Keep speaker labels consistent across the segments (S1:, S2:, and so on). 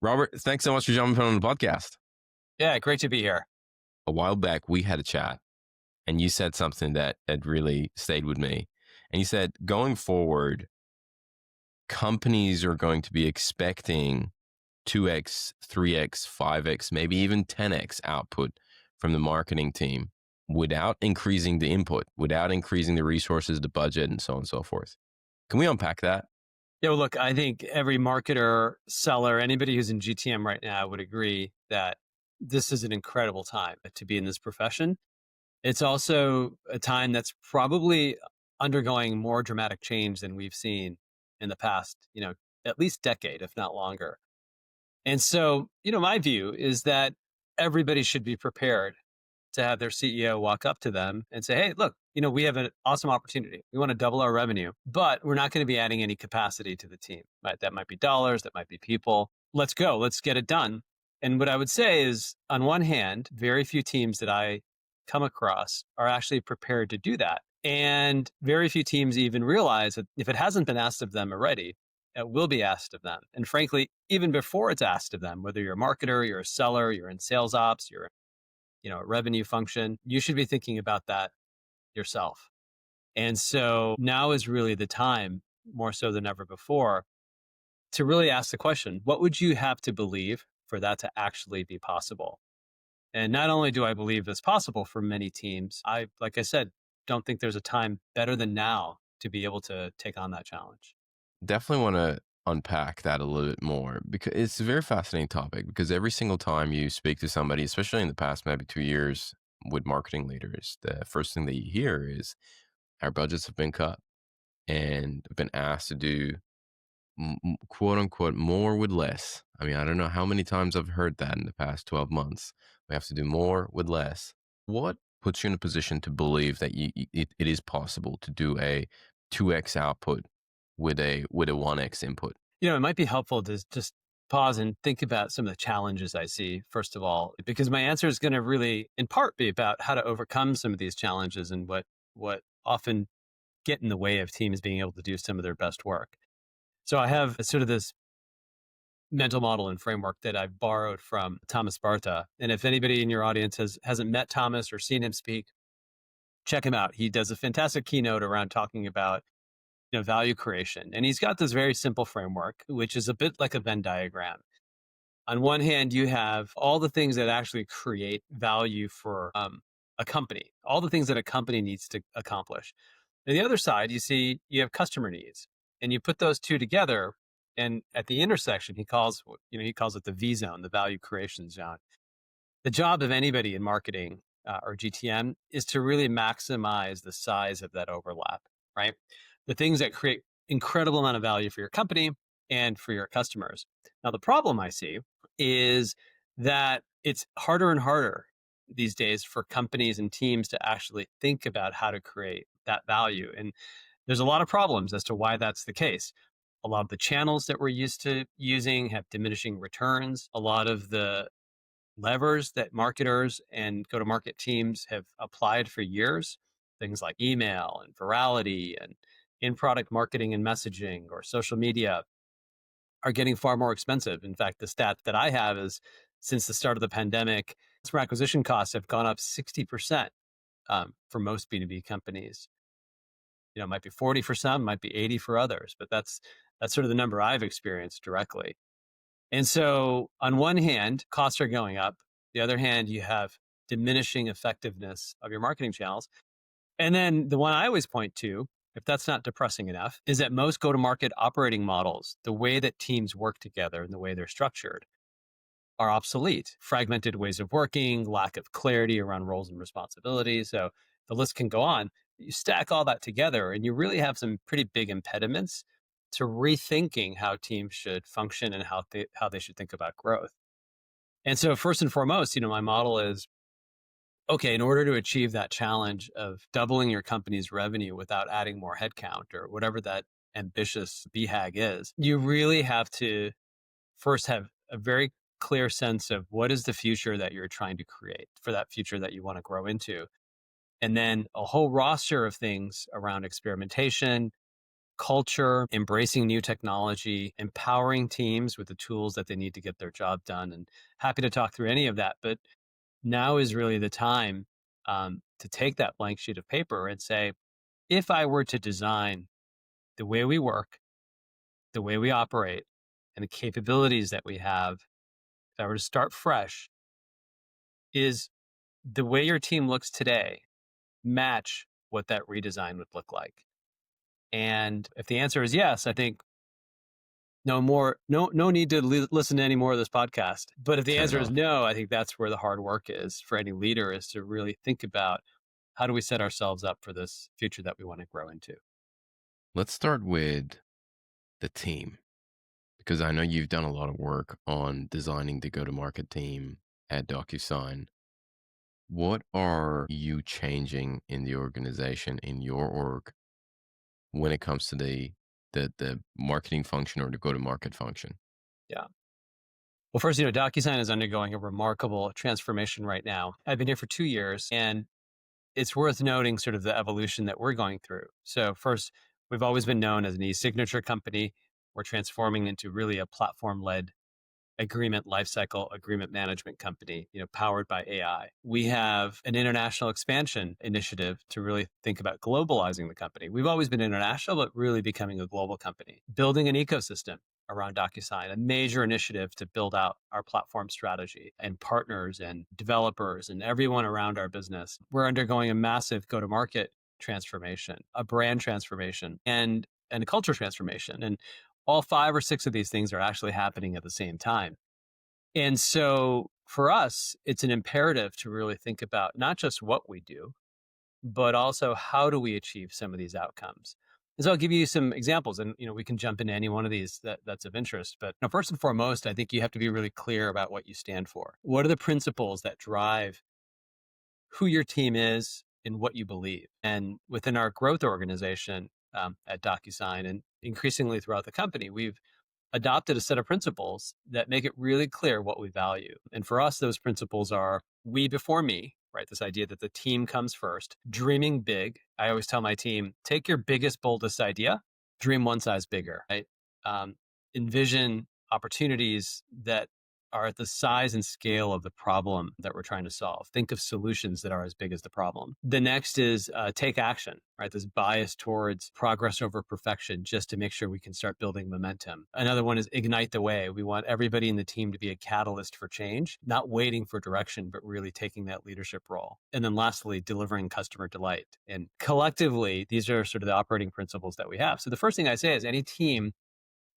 S1: Robert, thanks so much for jumping on the podcast.
S2: Yeah, great to be here.
S1: A while back, we had a chat and you said something that really stayed with me. And you said, going forward, companies are going to be expecting 2x, 3x, 5x, maybe even 10x output from the marketing team without increasing the input, without increasing the resources, the budget, and so on and so forth. Can we unpack that?
S2: Yeah, well, look, I think every marketer, seller, anybody who's in GTM right now would agree that this is an incredible time to be in this profession. It's also a time that's probably undergoing more dramatic change than we've seen in the past, at least decade, if not longer. And so, my view is that everybody should be prepared to have their CEO walk up to them and say, hey, look, we have an awesome opportunity. We want to double our revenue, but we're not going to be adding any capacity to the team. Right? That might be dollars, that might be people. Let's go. Let's get it done. And what I would say is, on one hand, very few teams that I come across are actually prepared to do that. And very few teams even realize that if it hasn't been asked of them already, it will be asked of them. And frankly, even before it's asked of them, whether you're a marketer, you're a seller, you're in sales ops, you're a revenue function, you should be thinking about that yourself. And so now is really the time, more so than ever before, to really ask the question, what would you have to believe for that to actually be possible? And not only do I believe it's possible for many teams, like I said, don't think there's a time better than now to be able to take on that challenge.
S1: Definitely want to unpack that a little bit more because it's a very fascinating topic. Because every single time you speak to somebody, especially in the past maybe 2 years with marketing leaders, the first thing that you hear is our budgets have been cut and have been asked to do quote unquote more with less. I mean, I don't know how many times I've heard that in the past 12 months. We have to do more with less. What puts you in a position to believe that it is possible to do a 2x output with a 1x input?
S2: It might be helpful to just pause and think about some of the challenges I see, first of all, because my answer is going to really, in part, be about how to overcome some of these challenges and what often get in the way of teams being able to do some of their best work. So I have sort of this mental model and framework that I've borrowed from Thomas Barta. And if anybody in your audience hasn't met Thomas or seen him speak, check him out. He does a fantastic keynote around talking about value creation. And he's got this very simple framework, which is a bit like a Venn diagram. On one hand, you have all the things that actually create value for a company, all the things that a company needs to accomplish. And the other side, you have customer needs, and you put those two together. And at the intersection, he calls it the V zone, the value creation zone. The job of anybody in marketing or GTM is to really maximize the size of that overlap, right? The things that create incredible amount of value for your company and for your customers. Now, the problem I see is that it's harder and harder these days for companies and teams to actually think about how to create that value. And there's a lot of problems as to why that's the case. A lot of the channels that we're used to using have diminishing returns. A lot of the levers that marketers and go-to-market teams have applied for years, things like email and virality and in-product marketing and messaging or social media, are getting far more expensive. In fact, the stat that I have is since the start of the pandemic, customer acquisition costs have gone up 60% for most B2B companies. It might be 40 for some, might be 80 for others, but that's sort of the number I've experienced directly. And so on one hand, costs are going up. The other hand, you have diminishing effectiveness of your marketing channels. And then the one I always point to, if that's not depressing enough, is that most go-to-market operating models, the way that teams work together and the way they're structured, are obsolete. Fragmented ways of working, lack of clarity around roles and responsibilities. So the list can go on. You stack all that together and you really have some pretty big impediments to rethinking how teams should function and how they should think about growth. And so first and foremost, my model is, okay, in order to achieve that challenge of doubling your company's revenue without adding more headcount or whatever that ambitious BHAG is, you really have to first have a very clear sense of what is the future that you're trying to create for that future that you want to grow into. And then a whole roster of things around experimentation, culture, embracing new technology, empowering teams with the tools that they need to get their job done. And happy to talk through any of that. But now is really the time to take that blank sheet of paper and say, if I were to design the way we work, the way we operate, and the capabilities that we have, if I were to start fresh, is the way your team looks today match what that redesign would look like? And if the answer is yes, I think no need to listen to any more of this podcast. But if the
S1: Fair
S2: answer is
S1: enough.
S2: no, I think that's where the hard work is for any leader, is to really think about how do we set ourselves up for this future that we want to grow into.
S1: Let's start with the team, because I know you've done a lot of work on designing the go-to-market team at DocuSign. What are you changing in the organization, in your org, when it comes to the marketing function or the go-to-market function?
S2: Yeah. Well, first, DocuSign is undergoing a remarkable transformation right now. I've been here for 2 years, and it's worth noting sort of the evolution that we're going through. So, first, we've always been known as an e-signature company. We're transforming into really a platform-led agreement lifecycle agreement management company, powered by AI. We have an international expansion initiative to really think about globalizing the company. We've always been international, but really becoming a global company, building an ecosystem around DocuSign, a major initiative to build out our platform strategy and partners and developers and everyone around our business. We're undergoing a massive go-to-market transformation, a brand transformation, and a culture transformation. And all five or six of these things are actually happening at the same time. And so for us, it's an imperative to really think about not just what we do, but also how do we achieve some of these outcomes. And so I'll give you some examples, and we can jump into any one of these that's of interest. But first and foremost, I think you have to be really clear about what you stand for. What are the principles that drive who your team is and what you believe? And within our growth organization at DocuSign, and increasingly throughout the company, we've adopted a set of principles that make it really clear what we value. And for us, those principles are we before me, right? This idea that the team comes first, dreaming big. I always tell my team, take your biggest, boldest idea, dream one size bigger, right? Um, Envision opportunities that are at the size and scale of the problem that we're trying to solve. Think of solutions that are as big as the problem. The next is take action, right? This bias towards progress over perfection, just to make sure we can start building momentum. Another one is ignite the way. We want everybody in the team to be a catalyst for change, not waiting for direction, but really taking that leadership role. And then lastly, delivering customer delight. And collectively, these are sort of the operating principles that we have. So the first thing I say is any team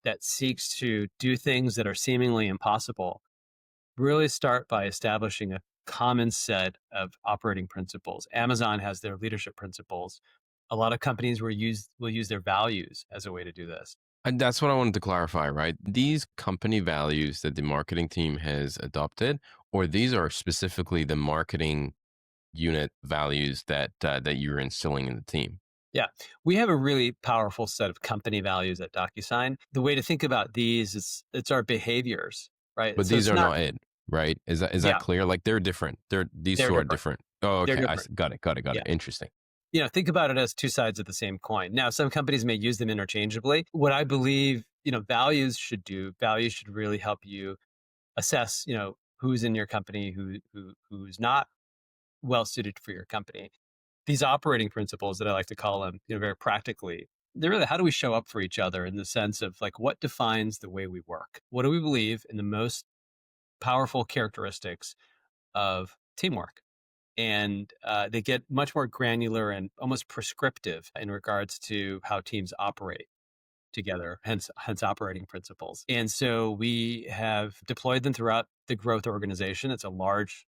S2: that seeks to do things that are seemingly impossible, really start by establishing a common set of operating principles. Amazon has their leadership principles. A lot of companies will use their values as a way to do this.
S1: And that's what I wanted to clarify, right? These company values that the marketing team has adopted, or these are specifically the marketing unit values that you're instilling in the team.
S2: Yeah, we have a really powerful set of company values at DocuSign. The way to think about these is it's our behaviors, right?
S1: But
S2: So
S1: these
S2: it's
S1: are
S2: not,
S1: not it, right? Is that
S2: yeah,
S1: clear? Like they're different. These
S2: they're
S1: two are
S2: different.
S1: different. Oh,
S2: They're
S1: okay.
S2: different.
S1: Got it. Got it. Got
S2: Yeah.
S1: it. Interesting.
S2: Think about it as two sides of the same coin. Now, some companies may use them interchangeably. What I believe, values should really help you assess, who's in your company, who's not well suited for your company. These operating principles that I like to call them, very practically, they're really how do we show up for each other in the sense of like what defines the way we work? What do we believe in the most powerful characteristics of teamwork? And they get much more granular and almost prescriptive in regards to how teams operate together, hence operating principles. And so we have deployed them throughout the growth organization. It's a large,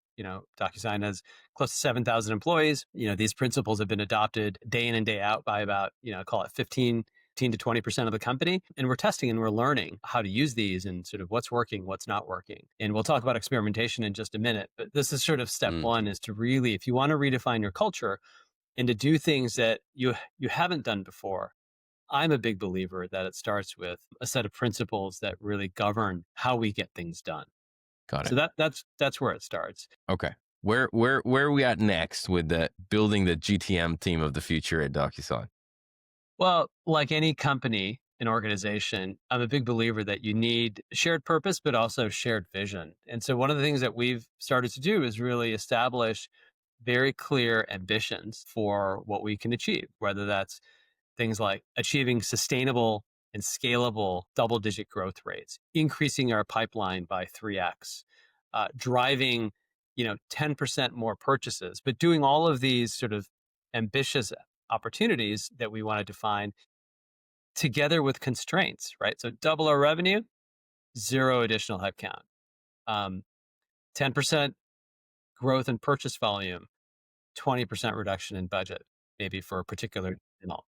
S2: DocuSign has close to 7,000 employees. These principles have been adopted day in and day out by about, call it 15 to 20% of the company. And we're testing and we're learning how to use these and sort of what's working, what's not working. And we'll talk about experimentation in just a minute. But this is sort of step
S1: Mm,
S2: one, is to really, if you want to redefine your culture and to do things that you haven't done before, I'm a big believer that it starts with a set of principles that really govern how we get things done.
S1: got
S2: So
S1: it.
S2: that's where it starts.
S1: Okay. Where are we at next with the building the GTM team of the future at DocuSign?
S2: Well, like any company, an organization, I'm a big believer that you need shared purpose, but also shared vision. And so one of the things that we've started to do is really establish very clear ambitions for what we can achieve, whether that's things like achieving sustainable and scalable double digit growth rates, increasing our pipeline by 3x, driving 10% more purchases, but doing all of these sort of ambitious opportunities that we want to define together with constraints, right? So double our revenue, zero additional headcount, 10% growth in purchase volume, 20% reduction in budget, maybe for a particular channel.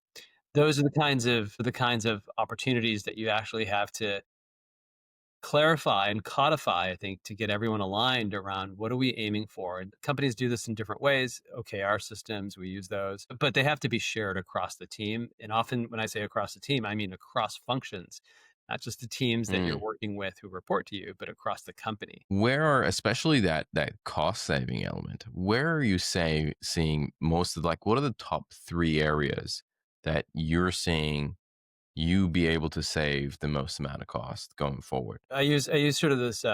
S2: Those are the kinds of opportunities that you actually have to clarify and codify, I think, to get everyone aligned around what are we aiming for. And companies do this in different ways. OKR systems, we use those, but they have to be shared across the team. And often when I say across the team, I mean across functions, not just the teams that you're
S1: Mm.
S2: working with who report to you, but across the company.
S1: Where are especially that cost saving element? Where are you seeing most of like what are the top 3 areas that you're seeing you be able to save the most amount of cost going forward?
S2: I use sort of this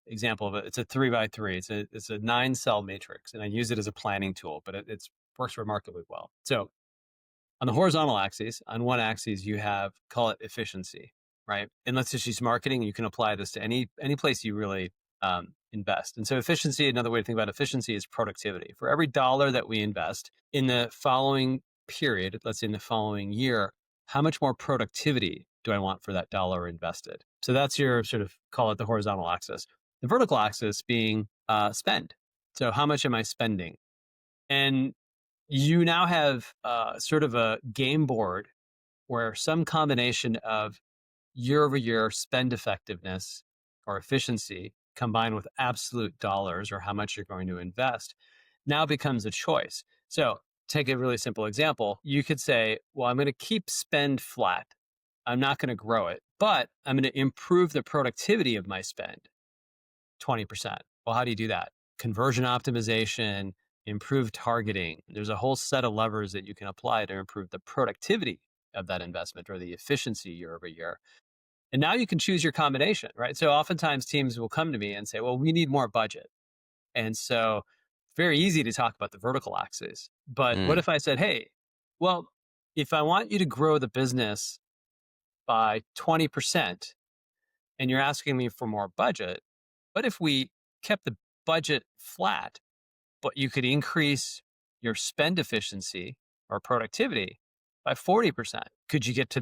S2: example of it. It's a 3 by 3. It's a 9 cell matrix, and I use it as a planning tool, but it's works remarkably well. So on the horizontal axis, on one axis, you have call it efficiency, right? And let's just use marketing. You can apply this to any place you really invest. And so efficiency, another way to think about efficiency is productivity. For every dollar that we invest in the following period, let's say in the following year, how much more productivity do I want for that dollar invested? So that's your sort of call it the horizontal axis. The vertical axis being spend. So how much am I spending? And you now have sort of a game board where some combination of year over year spend effectiveness or efficiency combined with absolute dollars or how much you're going to invest now becomes a choice. So, take a really simple example. You could say, well, I'm going to keep spend flat. I'm not going to grow it, but I'm going to improve the productivity of my spend 20%. Well, how do you do that? Conversion optimization, improved targeting. There's a whole set of levers that you can apply to improve the productivity of that investment or the efficiency year over year. And now you can choose your combination, right? So oftentimes teams will come to me and say, well, we need more budget. And so it's very easy to talk about the vertical axis. But what
S1: Mm.
S2: if I said, hey, well, if I want you to grow the business by 20% and you're asking me for more budget, what if we kept the budget flat, but you could increase your spend efficiency or productivity by 40%? Could you get to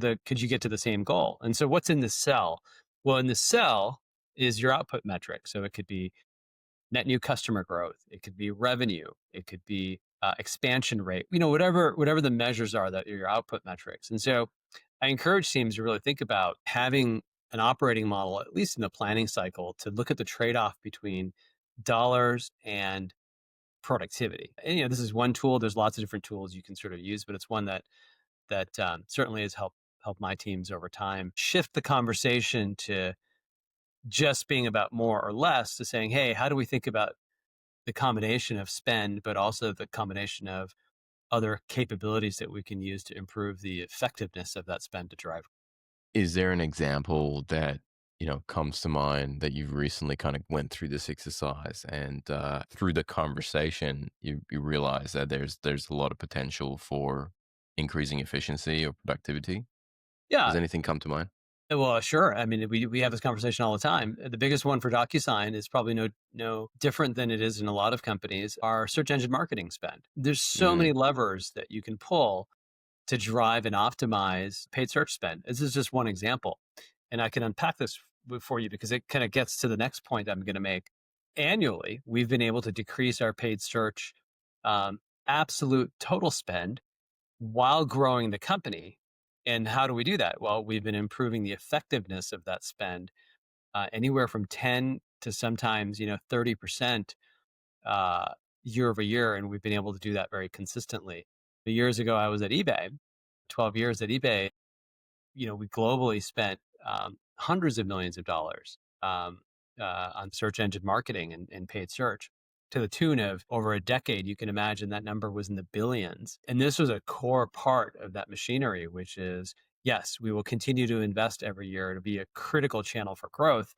S2: the same goal? And so what's in the cell? Well, in the cell is your output metric. So it could be net new customer growth, it could be revenue, it could be expansion rate, whatever the measures are that are your output metrics. And so I encourage teams to really think about having an operating model, at least in the planning cycle, to look at the trade-off between dollars and productivity. And this is one tool. There's lots of different tools you can sort of use, but it's one that certainly has helped my teams over time shift the conversation to just being about more or less to saying, hey, how do we think about the combination of spend, but also the combination of other capabilities that we can use to improve the effectiveness of that spend to drive.
S1: Is there an example that, comes to mind that you've recently kind of went through this exercise and through the conversation you realize that there's a lot of potential for increasing efficiency or productivity?
S2: Yeah.
S1: Does anything come to mind?
S2: Well, sure. I mean, we have this conversation all the time. The biggest one for DocuSign is probably no different than it is in a lot of companies. Our search engine marketing spend. There's so
S1: Mm.
S2: many levers that you can pull to drive and optimize paid search spend. This is just one example, and I can unpack this for you because it kind of gets to the next point I'm going to make. Annually, we've been able to decrease our paid search um, absolute total spend while growing the company. And how do we do that? Well, we've been improving the effectiveness of that spend anywhere from 10 to sometimes 30% year over year, and we've been able to do that very consistently. Years ago, I was at eBay, 12 years at eBay. We globally spent hundreds of millions of dollars on search engine marketing and paid search. to the tune of over a decade. You can imagine that number was in the billions. And this was a core part of that machinery, which is, yes, we will continue to invest every year to be a critical channel for growth,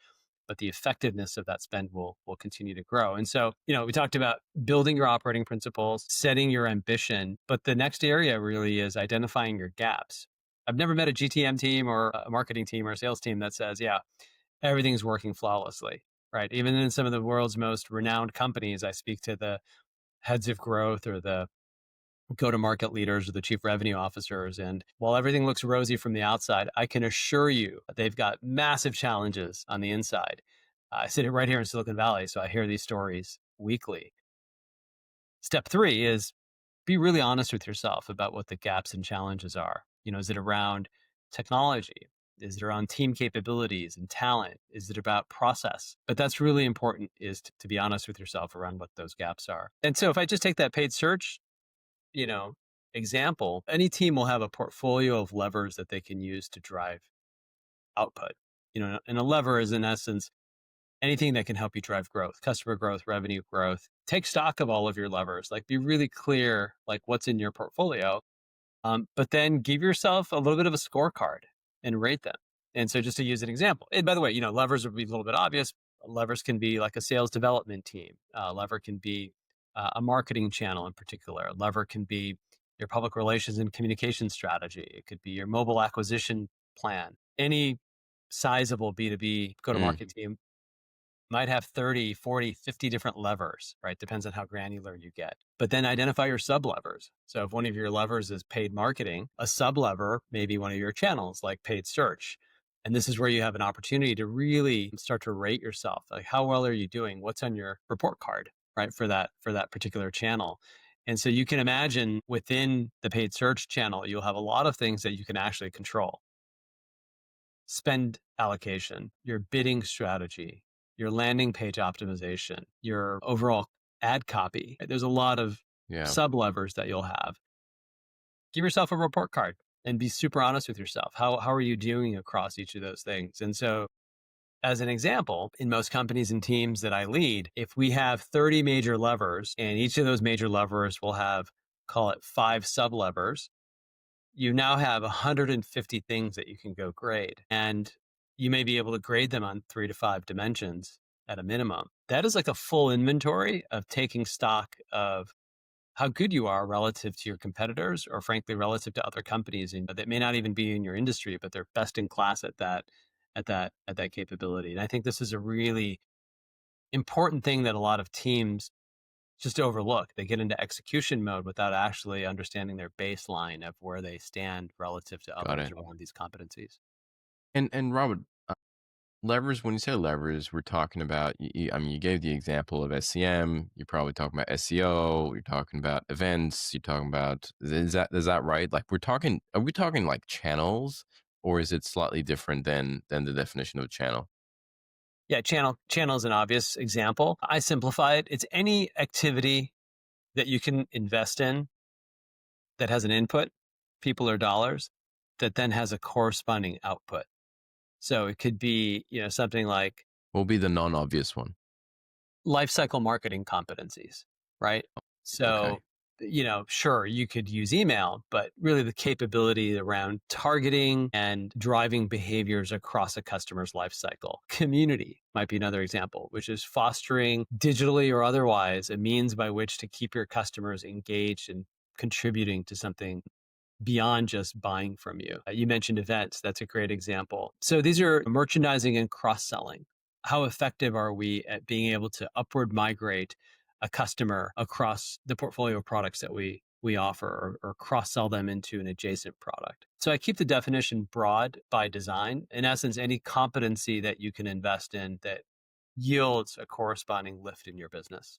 S2: but the effectiveness of that spend will continue to grow. And so, we talked about building your operating principles, setting your ambition, but the next area really is identifying your gaps. I've never met a GTM team or a marketing team or a sales team that says, yeah, everything's working flawlessly, right? Even in some of the world's most renowned companies, I speak to the heads of growth or the go to market leaders or the chief revenue officers. And while everything looks rosy from the outside, I can assure you they've got massive challenges on the inside. I sit right here in Silicon Valley, so I hear these stories weekly. Step three is be really honest with yourself about what the gaps and challenges are. Is it around technology? Is it around team capabilities and talent? Is it about process? But that's really important is to be honest with yourself around what those gaps are. And so if I just take that paid search, you know, example, any team will have a portfolio of levers that they can use to drive output. And a lever is in essence anything that can help you drive growth, customer growth, revenue growth. Take stock of all of your levers, like be really clear, like what's in your portfolio. But then give yourself a little bit of a scorecard and rate them. And so just to use an example, and by the way, levers would be a little bit obvious. Levers can be like a sales development team. Lever can be a marketing channel in particular. A lever can be your public relations and communication strategy. It could be your mobile acquisition plan. Any sizable B2B
S1: Mm,
S2: go-to-market team might have 30, 40, 50 different levers, right? Depends on how granular you get. But then identify your sub levers. So if one of your levers is paid marketing, a sub lever may be one of your channels like paid search. And this is where you have an opportunity to really start to rate yourself. Like how well are you doing? What's on your report card, right? For that particular channel. And so you can imagine within the paid search channel, you'll have a lot of things that you can actually control: spend allocation, your bidding strategy, your landing page optimization, your overall ad copy. There's a lot of
S1: yeah.
S2: sub levers that you'll have. Give yourself a report card and be super honest with yourself. How are you doing across each of those things? And so, as an example, in most companies and teams that I lead, if we have 30 major levers and each of those major levers will have, call it 5 sub levers, you now have 150 things that you can go grade. And you may be able to grade them on 3 to 5 dimensions at a minimum. That is like a full inventory of taking stock of how good you are relative to your competitors or frankly relative to other companies and that may not even be in your industry, but they're best in class at that capability. And I think this is a really important thing that a lot of teams just overlook. They get into execution mode without actually understanding their baseline of where they stand relative to
S1: Got
S2: others
S1: it.
S2: around these competencies.
S1: And Robert, levers, when you say levers, we're talking about, I mean, you gave the example of SCM, you're probably talking about SEO, you're talking about events, you're talking about, is that right? Like are we talking like channels, or is it slightly different than the definition of a channel?
S2: Yeah, channel is an obvious example. I simplify it. It's any activity that you can invest in that has an input, people or dollars, that then has a corresponding output. So it could be, something like
S1: What will be the non-obvious one?
S2: life cycle marketing competencies, right? So,
S1: Okay.
S2: sure, you could use email, but really the capability around targeting and driving behaviors across a customer's life cycle. Community might be another example, which is fostering digitally or otherwise a means by which to keep your customers engaged and contributing to something beyond just buying from you. You mentioned events. That's a great example. So these are merchandising and cross selling. How effective are we at being able to upward migrate a customer across the portfolio of products that we offer or cross sell them into an adjacent product? So I keep the definition broad by design. In essence, any competency that you can invest in that yields a corresponding lift in your business.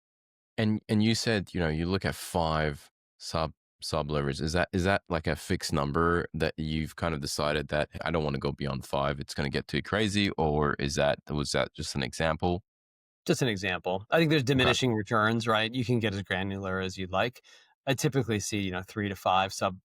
S1: And you said, you look at 5 sub levers. Is that like a fixed number that you've kind of decided that I don't want to go beyond 5, it's going to get too crazy, or was that just an example?
S2: Just an example. I think there's
S1: Okay.
S2: diminishing returns, right? You can get as granular as you'd like. I typically see, 3 to 5 sub,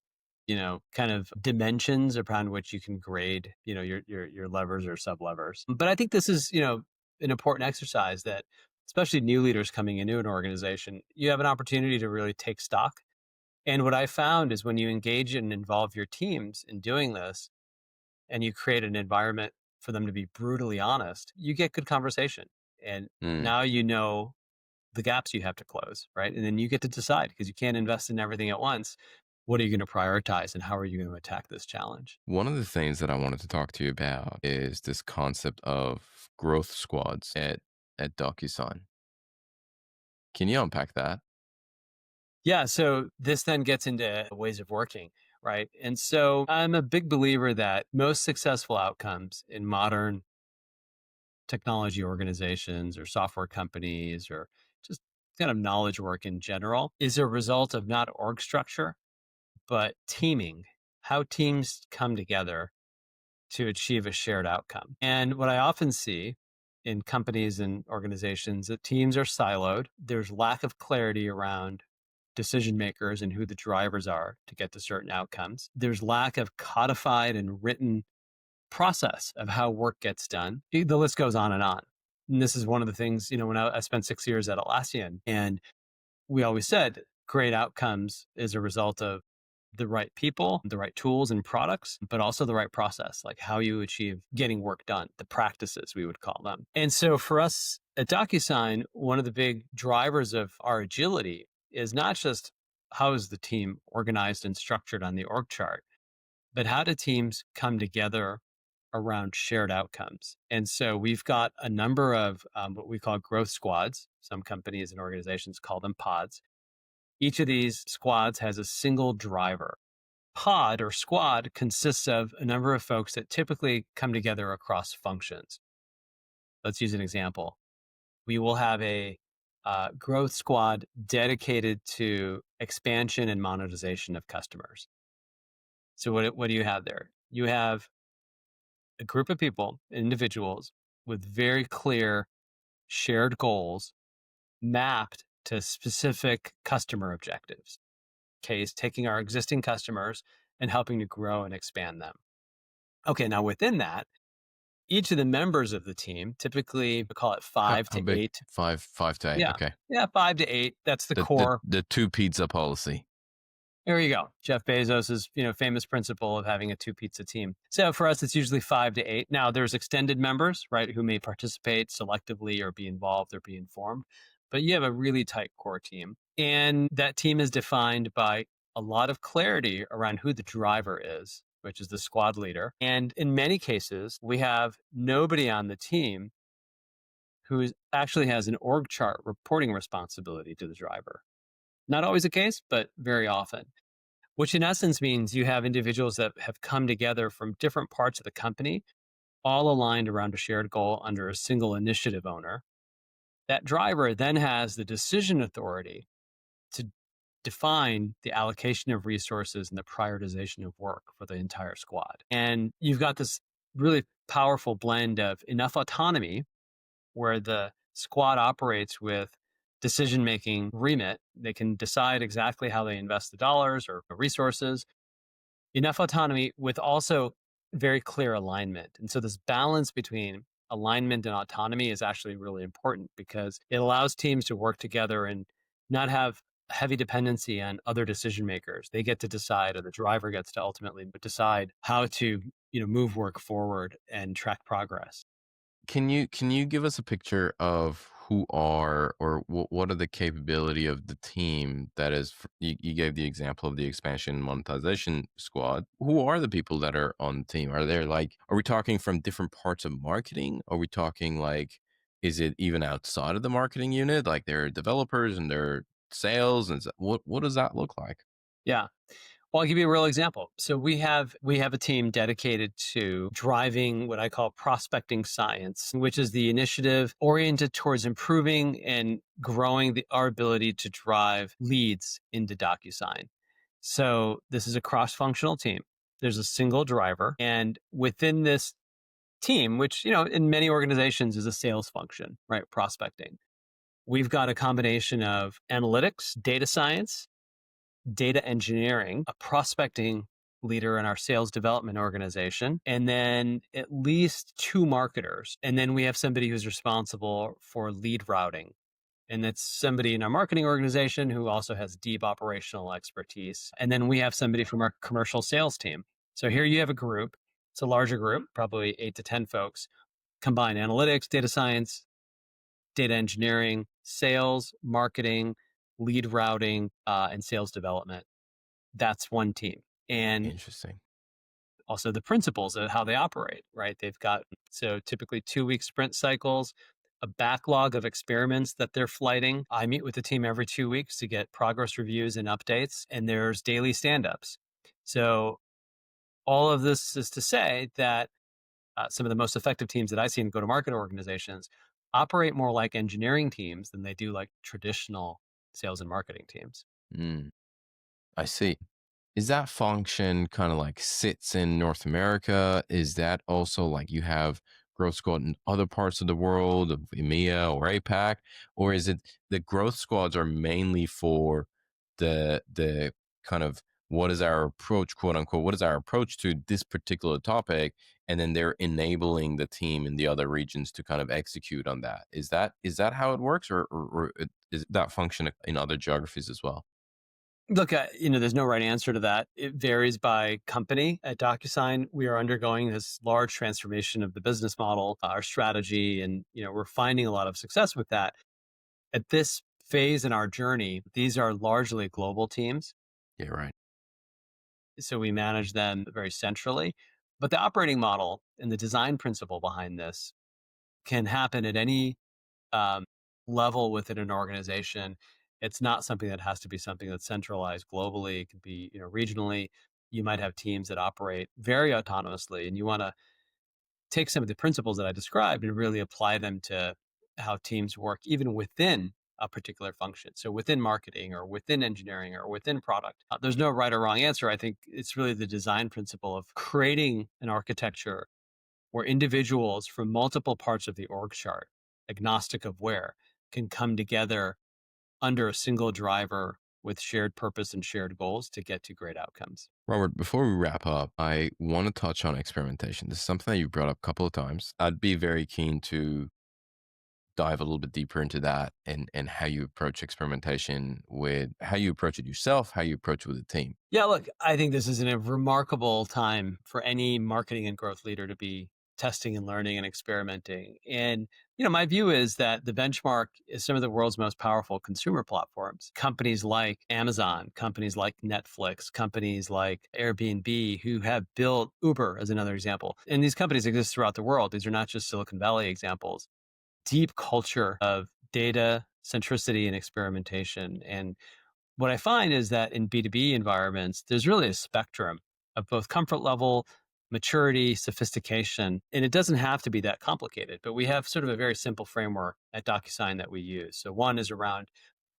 S2: kind of dimensions upon which you can grade, your levers or sub levers. But I think this is, an important exercise that especially new leaders coming into an organization, you have an opportunity to really take stock. And what I found is when you engage and involve your teams in doing this and you create an environment for them to be brutally honest, you get good conversation. And
S1: Mm.
S2: now you know the gaps you have to close, right? And then you get to decide because you can't invest in everything at once. What are you going to prioritize and how are you going to attack this challenge?
S1: One of the things that I wanted to talk to you about is this concept of growth squads at DocuSign. Can you unpack that?
S2: Yeah. So this then gets into ways of working, right? And so I'm a big believer that most successful outcomes in modern technology organizations or software companies or just kind of knowledge work in general is a result of not org structure, but teaming, how teams come together to achieve a shared outcome. And what I often see in companies and organizations that teams are siloed. There's lack of clarity around decision makers and who the drivers are to get to certain outcomes. There's lack of codified and written process of how work gets done. The list goes on and on. And this is one of the things, when I spent 6 years at Atlassian, and we always said great outcomes is a result of the right people, the right tools and products, but also the right process, like how you achieve getting work done, the practices we would call them. And so for us at DocuSign, one of the big drivers of our agility is not just how is the team organized and structured on the org chart, but how do teams come together around shared outcomes? And so we've got a number of what we call growth squads. Some companies and organizations call them pods. Each of these squads has a single driver. Pod or squad consists of a number of folks that typically come together across functions. Let's use an example. We will have a growth squad dedicated to expansion and monetization of customers. So what do you have there? You have a group of people, individuals with very clear shared goals mapped to specific customer objectives. Case taking our existing customers and helping to grow and expand them. Okay, now within that, each of the members of the team, typically we call it five
S1: How
S2: to
S1: big?
S2: eight.
S1: Five to eight.
S2: Yeah.
S1: Okay.
S2: Yeah, 5 to 8. That's the
S1: The the
S2: core.
S1: the two pizza policy.
S2: There you go. Jeff Bezos's, famous principle of having a two pizza team. So for us, it's usually 5 to 8. Now there's extended members, right, who may participate selectively or be involved or be informed, but you have a really tight core team. And that team is defined by a lot of clarity around who the driver is, which is the squad leader. And in many cases, we have nobody on the team who actually has an org chart reporting responsibility to the driver. Not always the case, but very often, which in essence means you have individuals that have come together from different parts of the company, all aligned around a shared goal under a single initiative owner. That driver then has the decision authority to define the allocation of resources and the prioritization of work for the entire squad. And you've got this really powerful blend of enough autonomy where the squad operates with decision making remit. They can decide exactly how they invest the dollars or resources, enough autonomy with also very clear alignment. And so this balance between alignment and autonomy is actually really important because it allows teams to work together and not have heavy dependency on other decision makers. They get to decide, or the driver gets to ultimately decide how to, move work forward and track progress.
S1: Can you give us a picture of who are or what are the capability of the team that is you gave the example of the expansion and monetization squad. Who are the people that are on the team? Are we talking from different parts of marketing? Are we talking like is it even outside of the marketing unit? Like there are developers and there are sales and what does that look like?
S2: Yeah. Well, I'll give you a real example. So we have a team dedicated to driving what I call prospecting science, which is the initiative oriented towards improving and growing our ability to drive leads into DocuSign. So this is a cross-functional team. There's a single driver, and within this team, which in many organizations is a sales function, right? Prospecting. We've got a combination of analytics, data science, data engineering, a prospecting leader in our sales development organization, and then at least two marketers. And then we have somebody who's responsible for lead routing And that's somebody in our marketing organization who also has deep operational expertise. And then we have somebody from our commercial sales team. So here you have a group. It's a larger group, probably 8 to 10 folks, combine analytics, data science, data engineering, sales, marketing, lead routing, and sales development. That's one team. And
S1: Interesting.
S2: also the principles of how they operate, right? They've got, so typically 2 week sprint cycles, a backlog of experiments that they're flighting. I meet with the team every 2 weeks to get progress reviews and updates, and there's daily stand ups. So, all of this is to say that some of the most effective teams that I see in go to market organizations operate more like engineering teams than they do like traditional sales and marketing teams.
S1: Mm, I see. Is that function kind of like sits in North America? Is that also like you have growth squad in other parts of the world, of EMEA or APAC? Or is it the growth squads are mainly for the kind of what is our approach, quote unquote, what is our approach to this particular topic? And then they're enabling the team in the other regions to kind of execute on that. Is that how it works, or is that function in other geographies as well?
S2: Look, there's no right answer to that. It varies by company. At DocuSign, we are undergoing this large transformation of the business model, our strategy, and we're finding a lot of success with that. At this phase in our journey, these are largely global teams,
S1: Yeah, right.
S2: so we manage them very centrally. But the operating model and the design principle behind this can happen at any um, level within an organization. It's not something that has to be something that's centralized globally. It could be, regionally. You might have teams that operate very autonomously, and you want to take some of the principles that I described and really apply them to how teams work, even within a particular function. So within marketing or within engineering or within product, there's no right or wrong answer. I think it's really the design principle of creating an architecture where individuals from multiple parts of the org chart, agnostic of where, can come together under a single driver with shared purpose and shared goals to get to great outcomes.
S1: Robert, before we wrap up, I want to touch on experimentation. This is something that you brought up a couple of times. I'd be very keen to dive a little bit deeper into that and how you approach experimentation with how you approach it yourself, how you approach it with a team.
S2: Yeah, look, I think this is a remarkable time for any marketing and growth leader to be testing and learning and experimenting. And, my view is that the benchmark is some of the world's most powerful consumer platforms. Companies like Amazon, companies like Netflix, companies like Airbnb, who have built Uber, as another example. And these companies exist throughout the world. These are not just Silicon Valley examples. Deep culture of data centricity and experimentation. And what I find is that in B2B environments, there's really a spectrum of both comfort level, maturity, sophistication, and it doesn't have to be that complicated, but we have sort of a very simple framework at DocuSign that we use. So one is around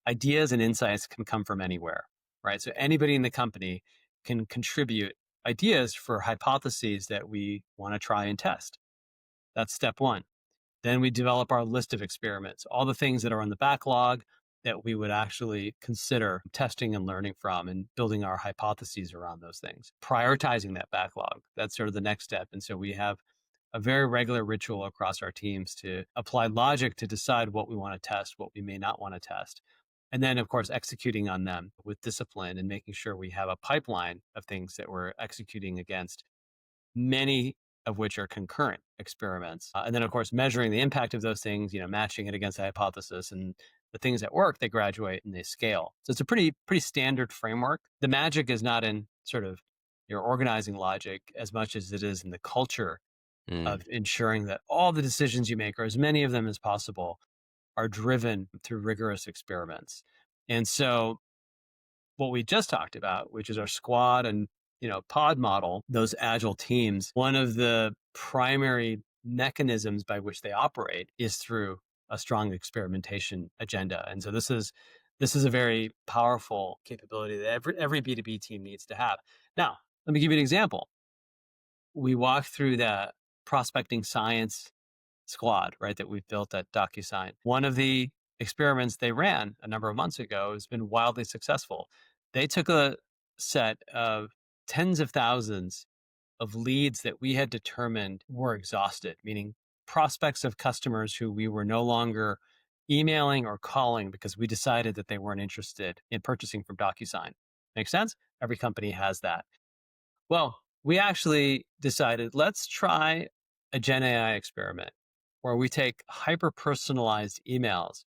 S2: ideas and insights can come from anywhere, right? So anybody in the company can contribute ideas for hypotheses that we want to try and test. That's step one. Then we develop our list of experiments, all the things that are on the backlog that we would actually consider testing and learning from and building our hypotheses around those things. Prioritizing that backlog, that's sort of the next step. And so we have a very regular ritual across our teams to apply logic to decide what we want to test, what we may not want to test. And then, of course, executing on them with discipline and making sure we have a pipeline of things that we're executing against, many of which are concurrent experiments. And then, of course, measuring the impact of those things, matching it against the hypothesis, and the things that work, they graduate and they scale. So it's a pretty standard framework. The magic is not in sort of your organizing logic as much as it is in the culture
S1: Mm,
S2: of ensuring that all the decisions you make, or as many of them as possible, are driven through rigorous experiments. And so what we just talked about, which is our squad and pod model, those agile teams, one of the primary mechanisms by which they operate is through a strong experimentation agenda. And so this is a very powerful capability that every B2B team needs to have. Now, let me give you an example. We walk through the prospecting science squad, right, that we've built at DocuSign. One of the experiments they ran a number of months ago has been wildly successful. They took a set of tens of thousands of leads that we had determined were exhausted, meaning prospects of customers who we were no longer emailing or calling because we decided that they weren't interested in purchasing from DocuSign. Make sense? Every company has that. Well, we actually decided let's try a Gen AI experiment where we take hyper personalized emails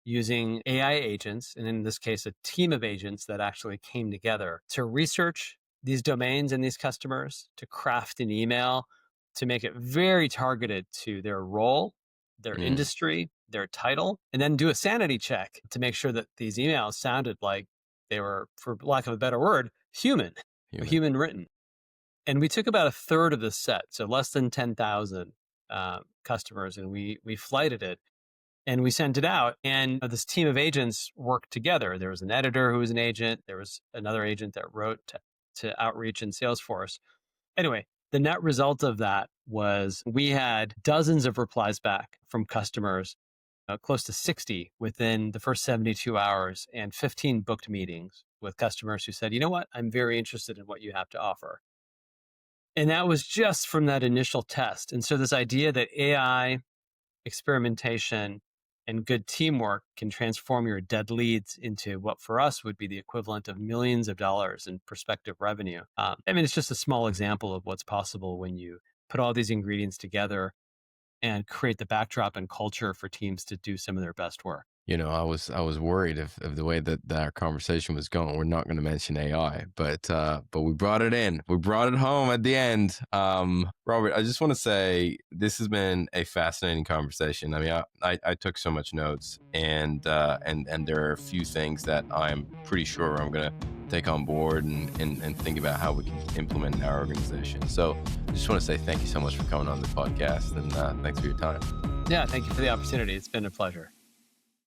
S2: using AI agents, and in this case, a team of agents that actually came together to research these domains and these customers, to craft an email, to make it very targeted to their role, their
S1: Mm,
S2: industry, their title, and then do a sanity check to make sure that these emails sounded like they were, for lack of a better word, human,
S1: human.
S2: human written. And we took about a third of the set, so less than 10,000 customers, and we flighted it and we sent it out. And this team of agents worked together. There was an editor who was an agent. There was another agent that wrote to outreach in Salesforce. Anyway, the net result of that was we had dozens of replies back from customers, close to 60 within the first 72 hours, and 15 booked meetings with customers who said, you know what, I'm very interested in what you have to offer. And that was just from that initial test. And so, this idea that AI, experimentation, and good teamwork can transform your dead leads into what for us would be the equivalent of millions of dollars in prospective revenue. I mean, it's just a small example of what's possible when you put all these ingredients together and create the backdrop and culture for teams to do some of their best work.
S1: I was worried of the way that our conversation was going. We're not going to mention AI, but we brought it in. We brought it home at the end. Robert, I just want to say this has been a fascinating conversation. I mean, I took so much notes, and there are a few things that I'm pretty sure I'm going to take on board and think about how we can implement in our organization. So I just want to say thank you so much for coming on the podcast, and thanks for your time.
S2: Yeah, thank you for the opportunity. It's been a pleasure.